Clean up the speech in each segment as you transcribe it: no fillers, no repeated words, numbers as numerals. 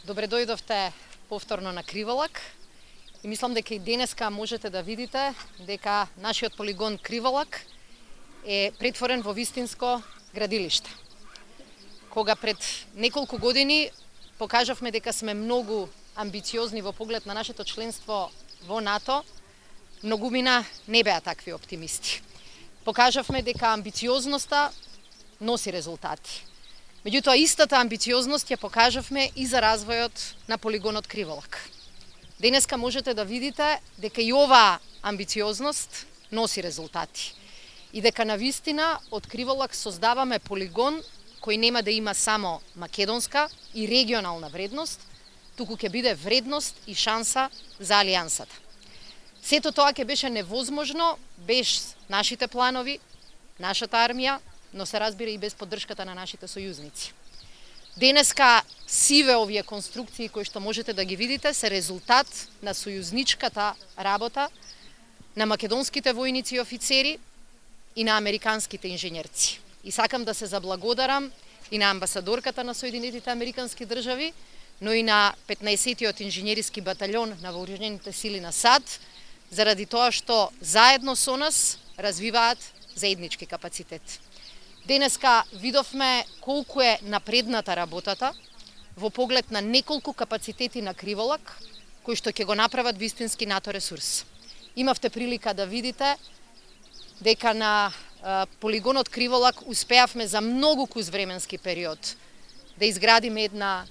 Добре дојдовте повторно на Криволак и мислам дека и денеска можете да видите дека нашиот полигон Криволак е претворен во вистинско градилиште. Кога пред неколку години покажавме дека сме многу амбициозни во поглед на нашето членство во НАТО, многумина не беа такви оптимисти. Покажавме дека амбициозноста носи резултати. Меѓутоа, истата амбициозност ја покажавме и за развојот на полигонот Криволак. Денеска можете да видите дека и оваа амбициозност носи резултати и дека навистина од Криволак создаваме полигон кој нема да има само македонска и регионална вредност, туку ќе биде вредност и шанса за Алијансата. Сето тоа ќе беше невозможно без нашите планови, нашата армија, но се разбира и без поддршката на нашите сојузници. Денеска сиве овие конструкции кои што можете да ги видите се резултат на сојузничката работа на македонските војници и офицери и на американските инженерци. И сакам да се заблагодарам и на амбасадорката на Соединетите Американски држави, но и на 15-тиот инженериски батальон на вооружените сили на САД, заради тоа што заедно со нас развиваат заеднички капацитет. Денеска видовме колку е напредната работата во поглед на неколку капацитети на Криволак, кои што ќе го направат вистински НАТО ресурс. Имавте прилика да видите дека на полигонот Криволак успеавме за многу куз временски период да изградиме една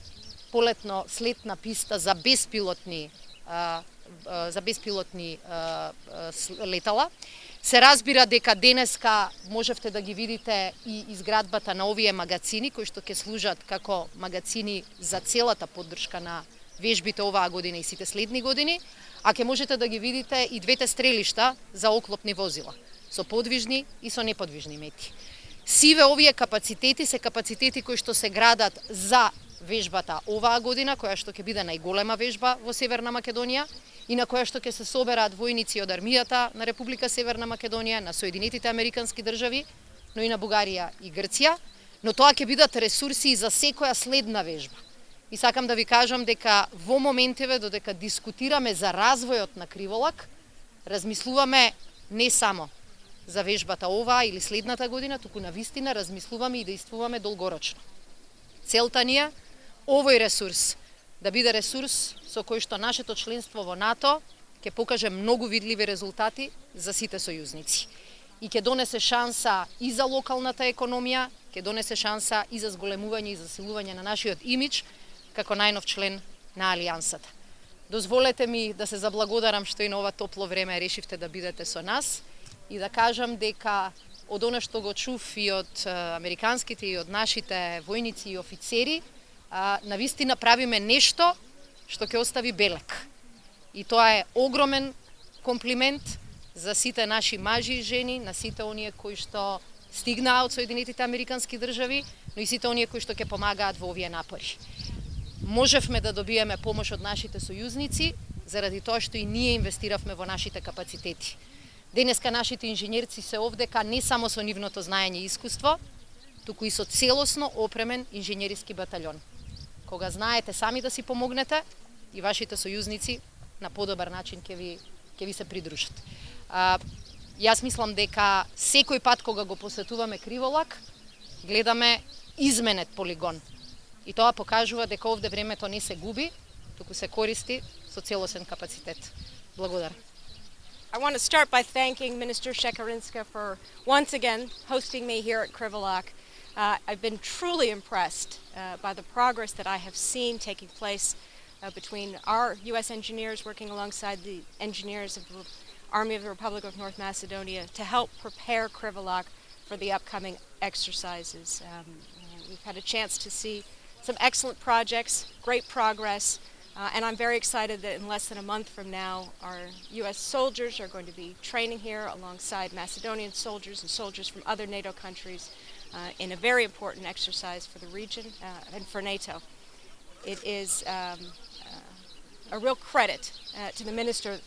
полетно-слетна писта за беспилотни летала. Се разбира дека денеска можевте да ги видите и изградбата на овие магацини кои што ќе служат како магацини за целата поддршка на вежбите оваа година и сите следни години, а ќе можете да ги видите и двете стрелишта за оклопни возила, со подвижни и со неподвижни мети. Сиве овие капацитети се капацитети кои што се градат за вежбата оваа година, која што ќе биде најголема вежба во Северна Македонија, и на која што ќе се соберат војници од армијата на Република Северна Македонија, на Соединетите Американски држави, но и на Бугарија и Грција, но тоа ќе бидат ресурси и за секоја следна вежба. И сакам да ви кажам дека во моментиве додека дискутираме за развојот на Криволак, размислуваме не само за вежбата оваа или следната година, туку навистина размислуваме и действуваме долгорочно. Целта ни е овој ресурс да биде ресурс со кој што нашето членство во НАТО ќе покаже многу видливи резултати за сите сојузници и ќе донесе шанса и за локалната економија, ќе донесе шанса и за зголемување и засилување на нашиот имидж како најнов член на Алијансата. Дозволете ми да се заблагодарам што и на ова топло време решивте да бидете со нас и да кажам дека од она што го чув и од американските и од нашите војници и офицери, навистина правиме нешто што ќе остави белек. И тоа е огромен комплимент за сите наши мажи и жени, на сите оние кои што стигнаа од Соединетите Американски држави, но и сите оние кои што ќе помагаат во овие напори. Можевме да добиеме помош од нашите сојузници, заради тоа што и ние инвестиравме во нашите капацитети. Денеска нашите инженерци се овдека не само со нивното знаење и искуство, туку и со целосно опремен инженериски батальон. Кога знаете сами да си помогнете, и вашите сојузници на подобар начин ќе ви се придружат. Јас мислам дека секој пат кога го посетуваме Криволак, гледаме изменет полигон. И тоа покажува дека овде времето не се губи, туку се користи со целосен капацитет. Благодарам. I want to start by thanking Minister Shekarinska for once again hosting me here at Kриволак. I've been truly impressed by the progress that I have seen taking place between our U.S. engineers working alongside the engineers of the Army of the Republic of North Macedonia to help prepare Kриволак for the upcoming exercises. We've had a chance to see some excellent projects, great progress, and I'm very excited that in less than a month from now, our U.S. soldiers are going to be training here alongside Macedonian soldiers and soldiers from other NATO countries in a very important exercise for the region and for NATO. It is a real credit to the Minister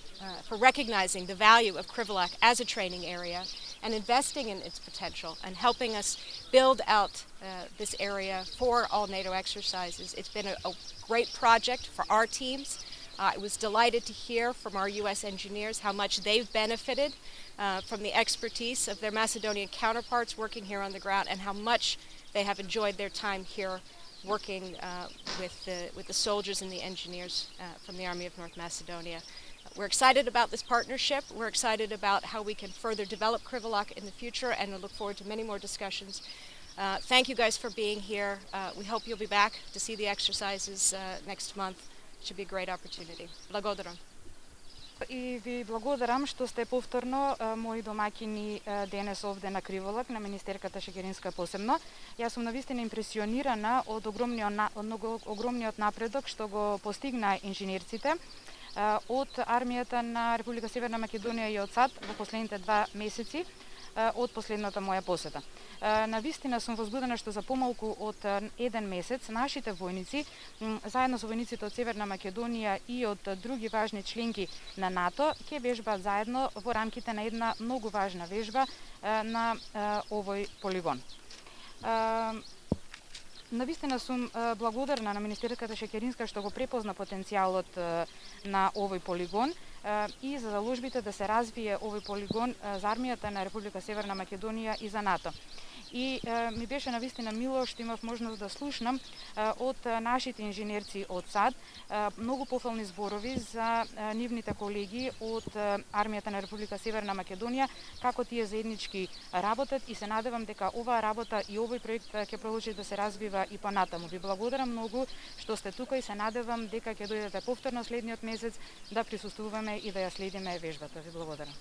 for recognizing the value of Kриволак as a training area and investing in its potential and helping us build out this area for all NATO exercises. It's been a great project for our teams. I was delighted to hear from our U.S. engineers how much they've benefited from the expertise of their Macedonian counterparts working here on the ground, and how much they have enjoyed their time here working with the soldiers and the engineers from the Army of North Macedonia. We're excited about this partnership. We're excited about how we can further develop Krivolak in the future, and I look forward to many more discussions. Thank you guys for being here. We hope you'll be back to see the exercises next month. It should be a great opportunity. Благодарам. И ви благодарам што сте повторно мои домаќини денес овде на Криволак, на министерката Шекеринска посебно. Јас сум навистина импресионирана од огромниот напредок што го постигна инженерците од армијата на Република Северна Македонија и од САД во последните 2 месеци од последната моја посета. Навистина сум возбудена што за помалку од 1 месец нашите војници, заедно со војниците од Северна Македонија и од други важни членки на НАТО, ќе вежбаат заедно во рамките на една многу важна вежба на овој полигон. Навистина сум благодарна на министерката Шекеринска што го препозна потенцијалот на овој полигон и за заложбите да се развие овој полигон за армијата на Република Северна Македонија и за НАТО. И ми беше навистина мило што имав можност да слушнам од нашите инженерци од САД многу пофални зборови за нивните колеги од армијата на Република Северна Македонија, како тие заеднички работат, и се надевам дека оваа работа и овој проект ќе продолжи да се развива и понатаму. Ви благодарам многу што сте тука и се надевам дека ќе дојдете повторно следниот месец да присуствуваме и да ја следиме вежбата. Ви благодарам.